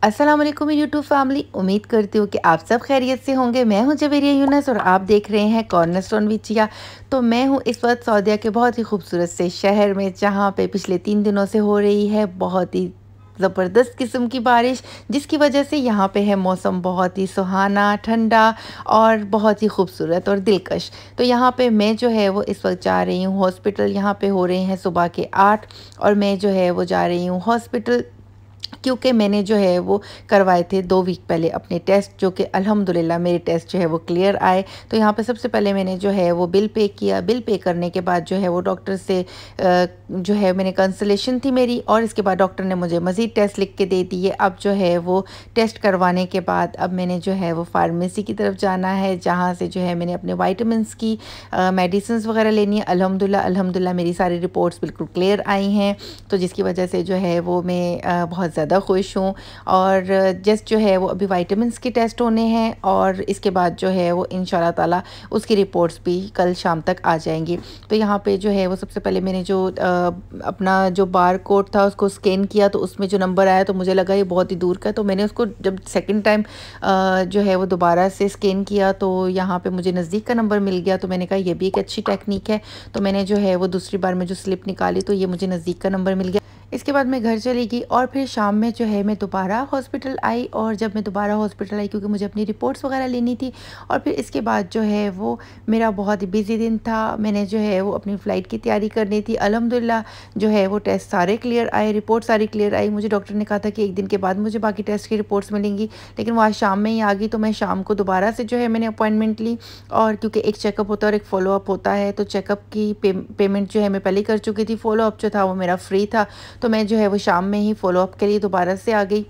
अस्सलाम वालेकुम YouTube family. उम्मीद करती हूँ कि आप सब खैरियत से होंगे। मैं हूँ जवेरिया यूनस और आप देख रहे हैं कॉर्नरस्टोन विद जिया। तो मैं हूँ इस वक्त सऊदीया के बहुत ही खूबसूरत से शहर में, जहाँ पे पिछले 3 दिनों से हो रही है बहुत ही ज़बरदस्त किस्म की बारिश, जिसकी वजह से यहाँ पे है मौसम बहुत ही सुहाना, ठंडा और बहुत ही खूबसूरत और दिलकश। तो यहाँ पे मैं जो है वो इस वक्त जा रही हूँ हॉस्पिटल। यहाँ पे हो रहे हैं सुबह के 8 और मैं जो है वो जा रही हूँ हॉस्पिटल, क्योंकि मैंने जो है वो करवाए थे 2 वीक पहले अपने टेस्ट, जो कि अल्हम्दुलिल्लाह मेरे टेस्ट जो है वो क्लियर आए। तो यहाँ पे सबसे पहले मैंने जो है वो बिल पे किया। बिल पे करने के बाद जो है वो डॉक्टर से जो है मैंने कंसल्टेशन थी मेरी, और इसके बाद डॉक्टर ने मुझे मज़ीद टेस्ट लिख के दे दिए। अब जो है वो टेस्ट करवाने के बाद अब मैंने जो है वो फार्मेसी की तरफ जाना है, जहाँ से जो है मैंने अपने वाइटामिन्स की मेडिसिन्स वगैरह लेनी है। अल्हम्दुलिल्लाह मेरी सारी रिपोर्ट्स बिल्कुल क्लियर आई हैं, तो जिसकी वजह से जो है वो मैं बहुत ज़्यादा खुश हूँ। और जस्ट जो है वो अभी विटामिन्स के टेस्ट होने हैं, और इसके बाद जो है वो इंशाल्लाह ताला उसकी रिपोर्ट्स भी कल शाम तक आ जाएंगी। तो यहाँ पे जो है वो सबसे पहले मैंने जो अपना जो बार कोड था उसको स्कैन किया, तो उसमें जो नंबर आया तो मुझे लगा ये बहुत ही दूर का। तो मैंने उसको जब सेकंड टाइम जो है वो दोबारा से स्कैन किया, तो यहाँ पे मुझे नज़दीक का नंबर मिल गया। तो मैंने कहा ये भी एक अच्छी टेक्निक है। तो मैंने जो है वो दूसरी बार में जो स्लिप निकाली, तो ये मुझे नज़दीक का नंबर मिल गया। इसके बाद मैं घर चली गई और फिर शाम में जो है मैं दोबारा हॉस्पिटल आई। और जब मैं दोबारा हॉस्पिटल आई, क्योंकि मुझे अपनी रिपोर्ट्स वगैरह लेनी थी, और फिर इसके बाद जो है वो मेरा बहुत ही बिजी दिन था। मैंने जो है वो अपनी फ़्लाइट की तैयारी करनी थी। अल्हम्दुलिल्लाह जो है वो टेस्ट सारे क्लियर आए, रिपोर्ट सारी क्लियर आई। मुझे डॉक्टर ने कहा था कि 1 दिन के बाद मुझे बाकी टेस्ट की रिपोर्ट्स मिलेंगी, लेकिन वो आज शाम में ही आ गई। तो मैं शाम को दोबारा से जो है मैंने अपॉइंटमेंट ली, और क्योंकि एक चेकअप होता है और एक फ़ॉलोअप होता है, तो चेकअप की पेमेंट जो है मैं पहले ही कर चुकी थी। फ़ॉलोअप जो था वो मेरा फ्री था, तो मैं जो है वो शाम में ही फ़ॉलोअप के लिए दोबारा से आ गई।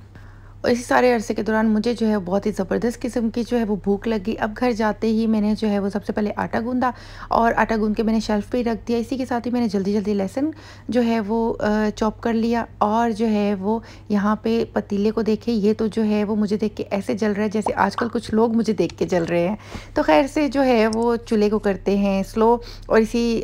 और इसी सारे अरसे के दौरान मुझे जो है बहुत ही ज़बरदस्त किस्म की जो है वो भूख लगी। अब घर जाते ही मैंने जो है वो सबसे पहले आटा गूँधा, और आटा गूँध के मैंने शेल्फ़ पे ही रख दिया। इसी के साथ ही मैंने जल्दी जल्दी लहसुन जो है वो चॉप कर लिया, और जो है वो यहाँ पे पतीले को देखे, ये तो जो है वो मुझे देख के ऐसे जल रहा है जैसे आजकल कुछ लोग मुझे देख के जल रहे हैं। तो खैर से जो है वो चूल्हे को करते हैं स्लो, और इसी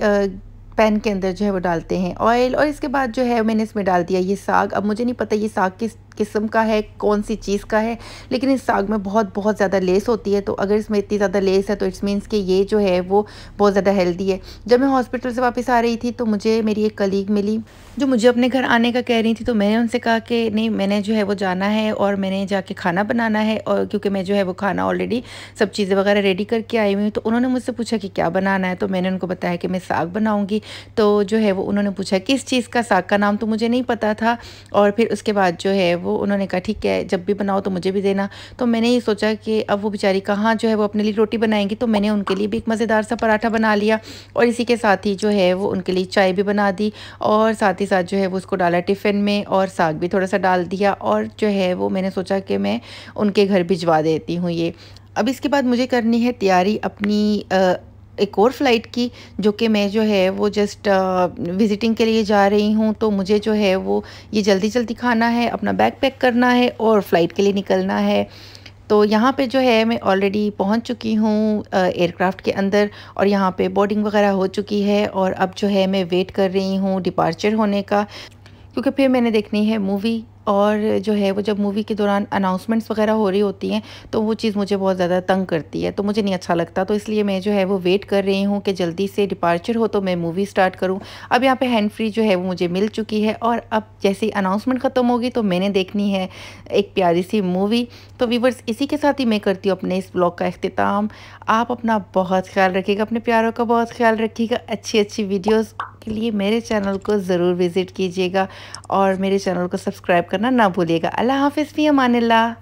पैन के अंदर जो है वो डालते हैं ऑयल, और इसके बाद जो है मैंने इसमें डाल दिया ये साग। अब मुझे नहीं पता ये साग किस किस्म का है, कौन सी चीज़ का है, लेकिन इस साग में बहुत बहुत ज़्यादा लेस होती है। तो अगर इसमें इतनी ज़्यादा लेस है तो इट्स मीन्स कि ये जो है वो बहुत ज़्यादा हेल्दी है। जब मैं हॉस्पिटल से वापस आ रही थी, तो मुझे मेरी एक कलीग मिली जो मुझे अपने घर आने का कह रही थी। तो मैंने उनसे कहा कि नहीं, मैंने जो है वो जाना है और मैंने जाके खाना बनाना है, और क्योंकि मैं जो है वो खाना ऑलरेडी सब चीज़ें वगैरह रेडी करके आई हुई हूँ। तो उन्होंने मुझसे पूछा कि क्या बनाना है, तो मैंने उनको बताया कि मैं साग बनाऊँगी। तो जो है वो उन्होंने पूछा किस चीज़ का साग, का नाम तो मुझे नहीं पता था। और फिर उसके बाद जो है वो उन्होंने कहा ठीक है, जब भी बनाओ तो मुझे भी देना। तो मैंने ये सोचा कि अब वो बेचारी कहाँ जो है वो अपने लिए रोटी बनाएंगी, तो मैंने उनके लिए भी एक मज़ेदार सा पराठा बना लिया, और इसी के साथ ही जो है वो उनके लिए चाय भी बना दी, और साथ ही साथ जो है वो उसको डाला टिफ़िन में, और साग भी थोड़ा सा डाल दिया। और जो है वो मैंने सोचा कि मैं उनके घर भिजवा देती हूँ ये। अब इसके बाद मुझे करनी है तैयारी अपनी एक और फ़्लाइट की, जो कि मैं जो है वो जस्ट विज़िटिंग के लिए जा रही हूँ। तो मुझे जो है वो ये जल्दी जल्दी खाना है, अपना बैग पैक करना है और फ़्लाइट के लिए निकलना है। तो यहाँ पे जो है मैं ऑलरेडी पहुँच चुकी हूँ एयरक्राफ़्ट के अंदर, और यहाँ पे बोर्डिंग वगैरह हो चुकी है, और अब जो है मैं वेट कर रही हूँ डिपार्चर होने का, क्योंकि फिर मैंने देखनी है मूवी। और जो है वो जब मूवी के दौरान अनाउंसमेंट्स वगैरह हो रही होती हैं, तो वो चीज़ मुझे बहुत ज़्यादा तंग करती है, तो मुझे नहीं अच्छा लगता। तो इसलिए मैं जो है वो वेट कर रही हूँ कि जल्दी से डिपार्चर हो तो मैं मूवी स्टार्ट करूँ। अब यहाँ पे हैंड फ्री जो है वो मुझे मिल चुकी है, और अब जैसे ही अनाउंसमेंट ख़त्म होगी तो मैंने देखनी है एक प्यारी सी मूवी। तो व्यूवर्स, इसी के साथ ही मैं करती हूँ अपने इस ब्लॉग का अख्तिताम। आप अपना बहुत ख्याल रखिएगा, अपने प्यारों का बहुत ख्याल रखिएगा। अच्छी अच्छी वीडियोज़ के लिए मेरे चैनल को ज़रूर विज़िट कीजिएगा, और मेरे चैनल को सब्सक्राइब करना ना भूलिएगा। अल्लाह हाफ़िज़, फ़ी अमानिल्लाह।